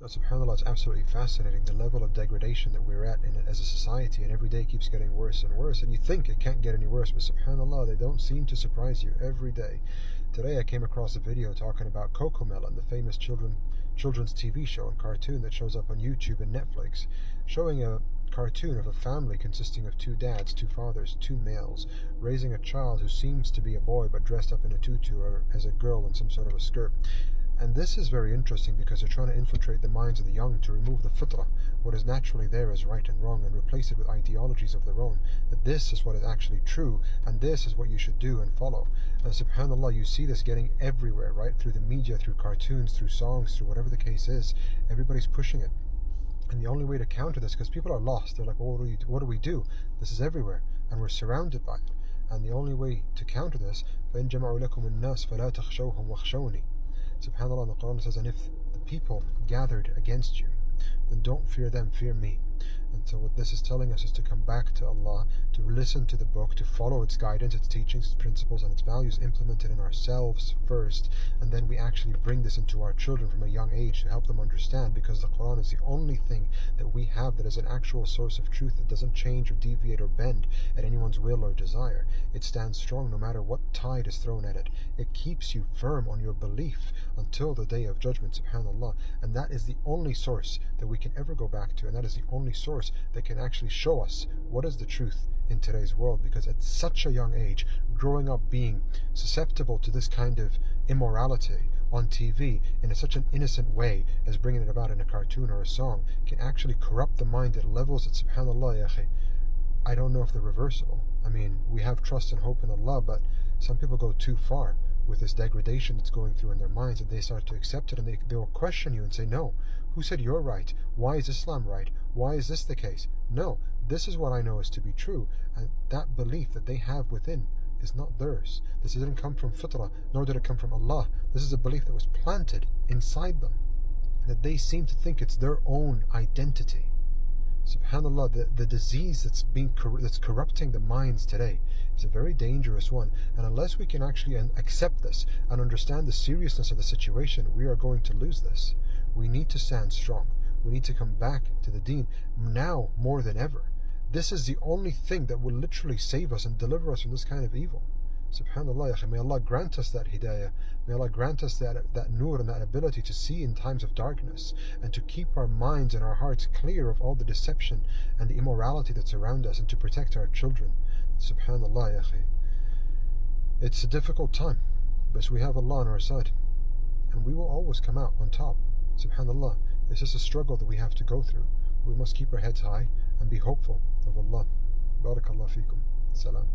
SubhanAllah, it's absolutely fascinating the level of degradation that we're at as a society, and every day keeps getting worse and worse, and you think it can't get any worse, but SubhanAllah, they don't seem to surprise you every day. Today I came across a video talking about Cocomelon, the famous children's TV show and cartoon that shows up on YouTube and Netflix, showing a cartoon of a family consisting of two dads, two fathers, two males, raising a child who seems to be a boy but dressed up in a tutu or as a girl in some sort of a skirt. And this is very interesting because they're trying to infiltrate the minds of the young to remove the fitrah, what is naturally there as right and wrong, and replace it with ideologies of their own, that this is what is actually true, and this is what you should do and follow. And SubhanAllah, you see this getting everywhere, right? Through the media, through cartoons, through songs, through whatever the case is. Everybody's pushing it. And the only way to counter this, because people are lost, they're like, well, what do we do? This is everywhere, and we're surrounded by it. And the only way to counter this, فَإِن جَمَعُوا لَكُمُ النَّاسِ فَلَا تَخْشَوْهُمْ وَخْشَوْنِي. SubhanAllah, in the Quran says, and if the people gathered against you, then don't fear them, fear me. And so what this is telling us is to come back to Allah, to listen to the book, to follow its guidance, its teachings, its principles, and its values implemented in ourselves first, and then we actually bring this into our children from a young age to help them understand, because the Quran is the only thing that we have that is an actual source of truth that doesn't change or deviate or bend at anyone's will or desire. It stands strong no matter what tide is thrown at it. It keeps you firm on your belief until the day of judgment, SubhanAllah, and that is the only source that we can ever go back to, and that is the only source that can actually show us what is the truth in today's world. Because at such a young age, growing up being susceptible to this kind of immorality on TV in such an innocent way as bringing it about in a cartoon or a song can actually corrupt the mind at levels that, SubhanAllah, ya akhi, I don't know if they're reversible. I mean, we have trust and hope in Allah, but some people go too far with this degradation that's going through in their minds, and they start to accept it, and they will question you and say, no, who said you're right? Why is Islam right? Why is this the case? No, this is what I know is to be true, and that belief that they have within is not theirs. This didn't come from fitrah, nor did it come from Allah. This is a belief that was planted inside them, that they seem to think it's their own identity. SubhanAllah, the disease that's corrupting the minds today is a very dangerous one, and unless we can actually accept this and understand the seriousness of the situation, we are going to lose this. We need to stand strong. We need to come back to the deen now more than ever. This is the only thing that will literally save us and deliver us from this kind of evil. SubhanAllah, may Allah grant us that hidayah. May Allah grant us that nur and that ability to see in times of darkness, and to keep our minds and our hearts clear of all the deception and the immorality that's around us, and to protect our children. SubhanAllah, ya akhi. It's a difficult time, but we have Allah on our side, and we will always come out on top. SubhanAllah, it's just a struggle that we have to go through. We must keep our heads high and be hopeful of Allah. Barakallah feekum. Salam.